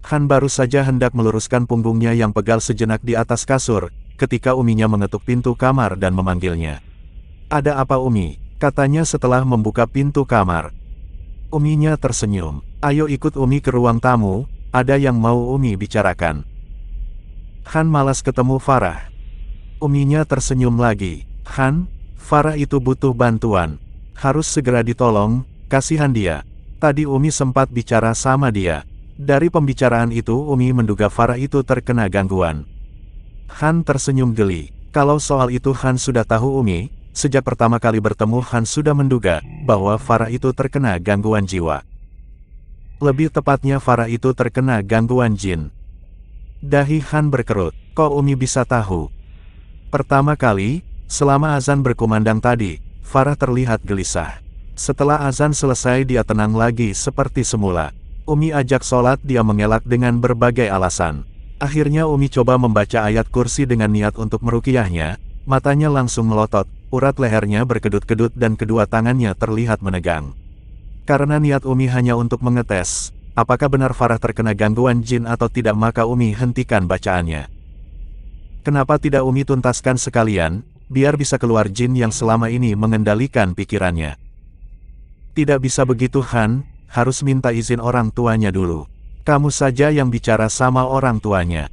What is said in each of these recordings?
Han baru saja hendak meluruskan punggungnya yang pegal sejenak di atas kasur, ketika Uminya mengetuk pintu kamar dan memanggilnya. "Ada apa Umi?" katanya setelah membuka pintu kamar. Uminya tersenyum. "Ayo ikut Umi ke ruang tamu, ada yang mau Umi bicarakan." Han malas ketemu Farah. Uminya tersenyum lagi. "Han, Farah itu butuh bantuan. Harus segera ditolong, kasihan dia. Tadi Umi sempat bicara sama dia." Dari pembicaraan itu Umi menduga Farah itu terkena gangguan. Han tersenyum geli. Kalau soal itu Han sudah tahu Umi. Sejak pertama kali bertemu Han sudah menduga bahwa Farah itu terkena gangguan jiwa. Lebih tepatnya Farah itu terkena gangguan jin. Dahi Han berkerut. "Kok Umi bisa tahu?" Pertama kali, selama azan berkumandang tadi, Farah terlihat gelisah. Setelah azan selesai dia tenang lagi seperti semula. Umi ajak sholat dia mengelak dengan berbagai alasan. Akhirnya Umi coba membaca ayat kursi dengan niat untuk meruqyahnya, matanya langsung melotot. Urat lehernya berkedut-kedut dan kedua tangannya terlihat menegang. Karena niat Umi hanya untuk mengetes, apakah benar Farah terkena gangguan jin atau tidak, maka Umi hentikan bacaannya. Kenapa tidak Umi tuntaskan sekalian, biar bisa keluar jin yang selama ini mengendalikan pikirannya? "Tidak bisa begitu Han, harus minta izin orang tuanya dulu. Kamu saja yang bicara sama orang tuanya."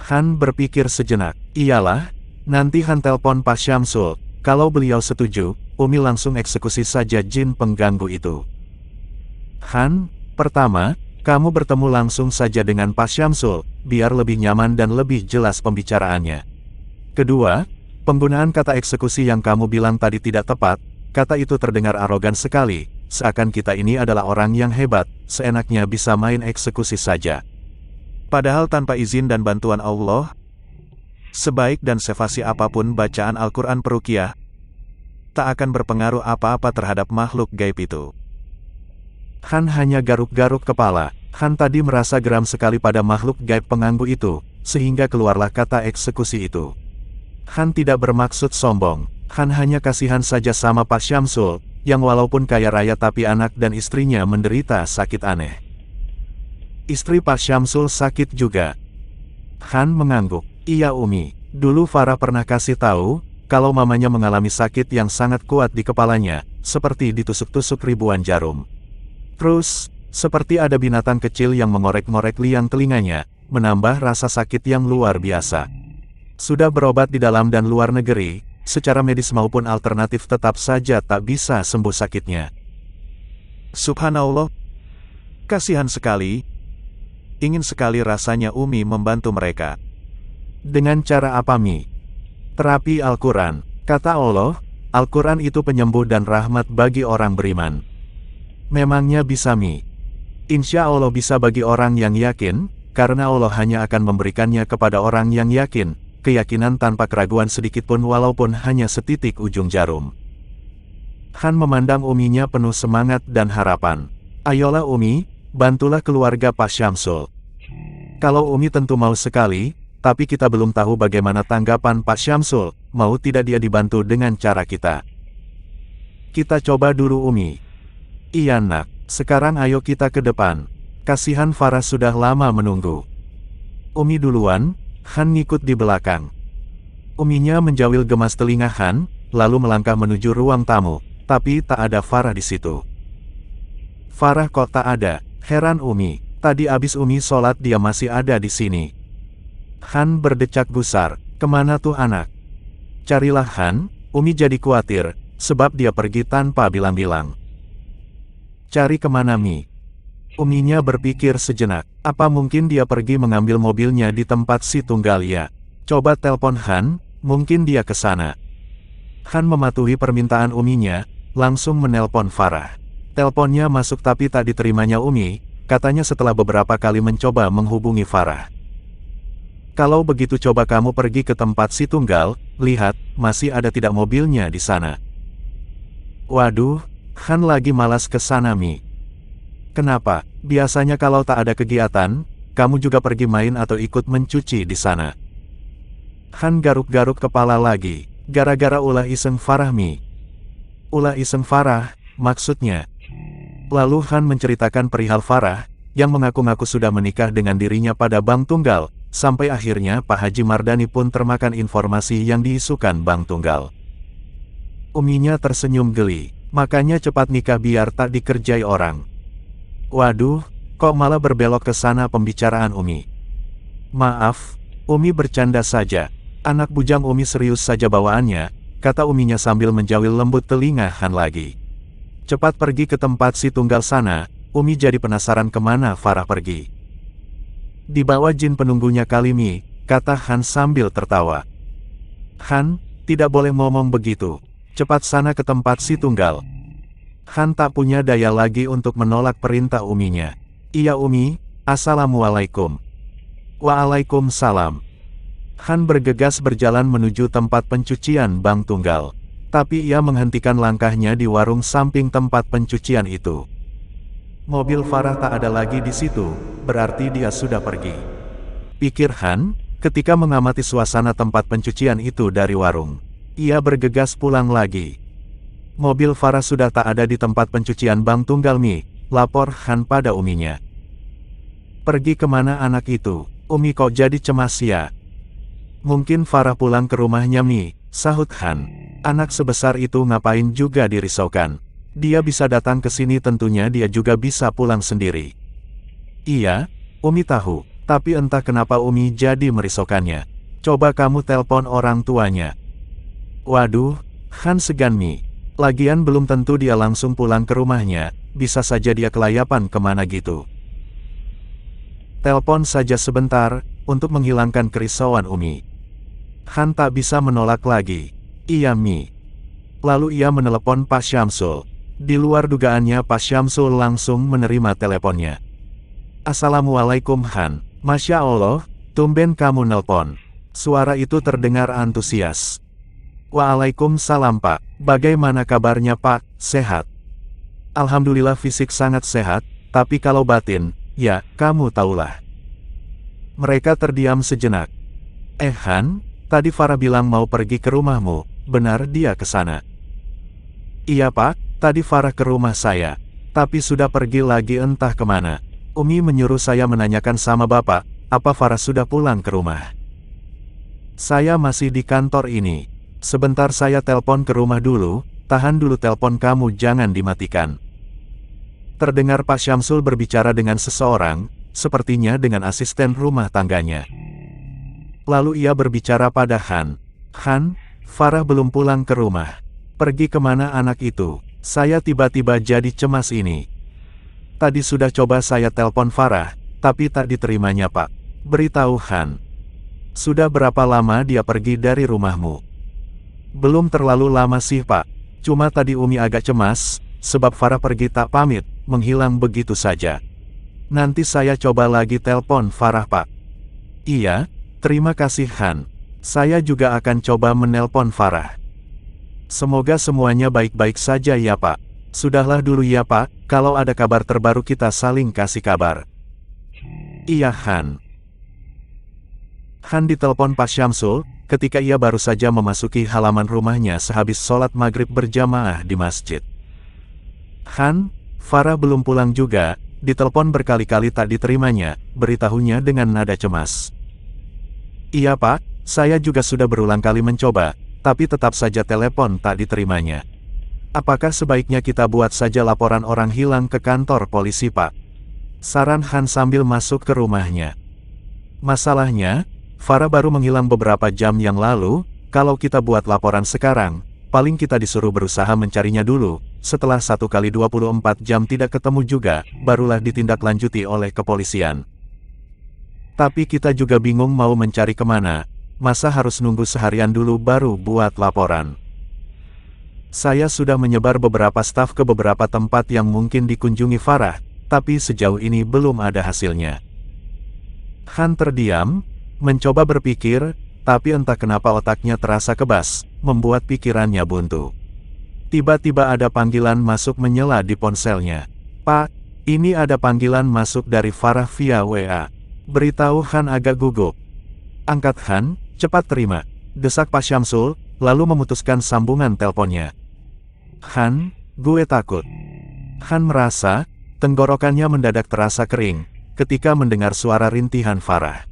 Han berpikir sejenak. "Iyalah. Nanti Han telpon Pak Syamsul, kalau beliau setuju, Umi langsung eksekusi saja jin pengganggu itu." "Han, pertama, kamu bertemu langsung saja dengan Pak Syamsul, biar lebih nyaman dan lebih jelas pembicaraannya. Kedua, penggunaan kata eksekusi yang kamu bilang tadi tidak tepat, kata itu terdengar arogan sekali, seakan kita ini adalah orang yang hebat, seenaknya bisa main eksekusi saja. Padahal tanpa izin dan bantuan Allah, sebaik dan sefasih apapun bacaan Al-Quran peruqyah, tak akan berpengaruh apa-apa terhadap makhluk gaib itu." Han hanya garuk-garuk kepala. Han tadi merasa geram sekali pada makhluk gaib pengganggu itu, sehingga keluarlah kata eksekusi itu. Han tidak bermaksud sombong. Han hanya kasihan saja sama Pak Syamsul, yang walaupun kaya raya tapi anak dan istrinya menderita sakit aneh. Istri Pak Syamsul sakit juga. Han mengangguk. "Iya Umi, dulu Farah pernah kasih tahu, kalau mamanya mengalami sakit yang sangat kuat di kepalanya, seperti ditusuk-tusuk ribuan jarum. Terus, seperti ada binatang kecil yang mengorek-ngorek liang telinganya, menambah rasa sakit yang luar biasa. Sudah berobat di dalam dan luar negeri, secara medis maupun alternatif tetap saja tak bisa sembuh sakitnya. Subhanallah, kasihan sekali. Ingin sekali rasanya Umi membantu mereka." "Dengan cara apa Mi?" "Terapi Al-Quran. Kata Allah, Al-Quran itu penyembuh dan rahmat bagi orang beriman." "Memangnya bisa Mi?" "Insya Allah bisa bagi orang yang yakin, karena Allah hanya akan memberikannya kepada orang yang yakin, keyakinan tanpa keraguan sedikitpun walaupun hanya setitik ujung jarum." Han memandang Uminya penuh semangat dan harapan. "Ayolah Umi, bantulah keluarga Pak Syamsul. Kalau Umi tentu mau sekali, tapi kita belum tahu bagaimana tanggapan Pak Syamsul, mau tidak dia dibantu dengan cara kita. Kita coba dulu Umi." "Iya nak, sekarang ayo kita ke depan. Kasihan Farah sudah lama menunggu." Umi duluan, Han ngikut di belakang. Uminya menjawil gemas telinga Han, lalu melangkah menuju ruang tamu, tapi tak ada Farah di situ. "Farah kok tak ada?" heran Umi. "Tadi abis Umi sholat dia masih ada di sini." Han berdecak gusar. "Kemana tuh anak?" "Carilah Han." Umi jadi khawatir, sebab dia pergi tanpa bilang-bilang. "Cari kemana Mi?" Uminya berpikir sejenak. Apa mungkin dia pergi mengambil mobilnya di tempat si tunggal ya? Coba telpon Han, mungkin dia ke sana. Han mematuhi permintaan Uminya, langsung menelpon Farah. Telponnya masuk tapi tak diterimanya Umi, katanya setelah beberapa kali mencoba menghubungi Farah. "Kalau begitu coba kamu pergi ke tempat si tunggal, lihat, masih ada tidak mobilnya di sana." "Waduh, Han lagi malas ke sana Mi." "Kenapa? Biasanya kalau tak ada kegiatan, kamu juga pergi main atau ikut mencuci di sana." Han garuk-garuk kepala lagi. "Gara-gara ulah iseng Farah Mi." "Ulah iseng Farah, maksudnya?" Lalu Han menceritakan perihal Farah, yang mengaku-ngaku sudah menikah dengan dirinya pada bank tunggal, sampai akhirnya Pak Haji Mardani pun termakan informasi yang diisukan bank tunggal. Uminya tersenyum geli, makanya cepat nikah biar tak dikerjai orang. Waduh, kok malah berbelok ke sana pembicaraan Umi. Maaf, Umi bercanda saja. Anak bujang Umi serius saja bawaannya, kata Uminya sambil menjawil lembut telinga Han lagi. Cepat pergi ke tempat si tunggal sana, Umi jadi penasaran kemana Farah pergi. Dibawa jin penunggunya kali Mi, kata Han sambil tertawa. Han, tidak boleh ngomong begitu. Cepat sana ke tempat si tunggal. Han tak punya daya lagi untuk menolak perintah Uminya. Iya Umi, Assalamualaikum. Waalaikumsalam. Han bergegas berjalan menuju tempat pencucian bank tunggal. Tapi ia menghentikan langkahnya di warung samping tempat pencucian itu. Mobil Farah tak ada lagi di situ, berarti dia sudah pergi. Pikir Han, ketika mengamati suasana tempat pencucian itu dari warung. Ia bergegas pulang lagi. Mobil Farah sudah tak ada di tempat pencucian bank tunggal Mi, lapor Han pada Uminya. Pergi kemana anak itu? Umi kok jadi cemas ya? Mungkin Farah pulang ke rumahnya Mi, sahut Han. Anak sebesar itu ngapain juga dirisaukan. Dia bisa datang ke sini tentunya dia juga bisa pulang sendiri. Iya, Umi tahu, tapi entah kenapa Umi jadi merisaukannya. Coba kamu telpon orang tuanya. Waduh, Han segan Mi. Lagian belum tentu dia langsung pulang ke rumahnya, bisa saja dia kelayapan kemana gitu. Telpon saja sebentar, untuk menghilangkan kerisauan Umi. Han tak bisa menolak lagi. Iya Mi. Lalu ia menelepon Pak Syamsul. Di luar dugaannya Pak Syamsul langsung menerima teleponnya. Assalamualaikum Han. Masya Allah, tumben kamu nelpon. Suara itu terdengar antusias. Waalaikumsalam Pak. Bagaimana kabarnya Pak? Sehat? Alhamdulillah fisik sangat sehat, tapi kalau batin, ya, kamu tahulah. Mereka terdiam sejenak. Han, tadi Farah bilang mau pergi ke rumahmu, benar dia ke sana? Iya Pak, tadi Farah ke rumah saya, tapi sudah pergi lagi entah kemana. Umi menyuruh saya menanyakan sama Bapak, apa Farah sudah pulang ke rumah. Saya masih di kantor ini. Sebentar saya telpon ke rumah dulu, tahan dulu telpon kamu jangan dimatikan. Terdengar Pak Syamsul berbicara dengan seseorang, sepertinya dengan asisten rumah tangganya. Lalu ia berbicara pada Han. Han, Farah belum pulang ke rumah. Pergi kemana anak itu? Saya tiba-tiba jadi cemas ini. Tadi sudah coba saya telpon Farah, tapi tak diterimanya Pak. Beritahu Han. Sudah berapa lama dia pergi dari rumahmu? Belum terlalu lama sih Pak. Cuma tadi Umi agak cemas, sebab Farah pergi tak pamit, menghilang begitu saja. Nanti saya coba lagi telpon Farah Pak. Iya, terima kasih Han. Saya juga akan coba menelpon Farah. Semoga semuanya baik-baik saja ya Pak. Sudahlah dulu ya Pak, kalau ada kabar terbaru kita saling kasih kabar. Iya Han. Han ditelepon Pak Syamsul, ketika ia baru saja memasuki halaman rumahnya sehabis sholat maghrib berjamaah di masjid. Han, Farah belum pulang juga, ditelepon berkali-kali tak diterimanya, beritahunya dengan nada cemas. Iya Pak, saya juga sudah berulang kali mencoba, tapi tetap saja telepon tak diterimanya. Apakah sebaiknya kita buat saja laporan orang hilang ke kantor polisi Pak? Saran Han sambil masuk ke rumahnya. Masalahnya, Farah baru menghilang beberapa jam yang lalu, kalau kita buat laporan sekarang, paling kita disuruh berusaha mencarinya dulu, setelah 1 kali 24 jam tidak ketemu juga, barulah ditindaklanjuti oleh kepolisian. Tapi kita juga bingung mau mencari kemana, masa harus nunggu seharian dulu baru buat laporan. Saya sudah menyebar beberapa staf ke beberapa tempat yang mungkin dikunjungi Farah, tapi sejauh ini belum ada hasilnya. Han terdiam, mencoba berpikir, tapi entah kenapa otaknya terasa kebas, membuat pikirannya buntu. Tiba-tiba ada panggilan masuk menyela di ponselnya. Pak, ini ada panggilan masuk dari Farah via WA. Beritahu Han agak gugup. Angkat Han, cepat terima, desak Pak Syamsul, lalu memutuskan sambungan teleponnya. Han, gue takut. Han merasa, tenggorokannya mendadak terasa kering, ketika mendengar suara rintihan Farah.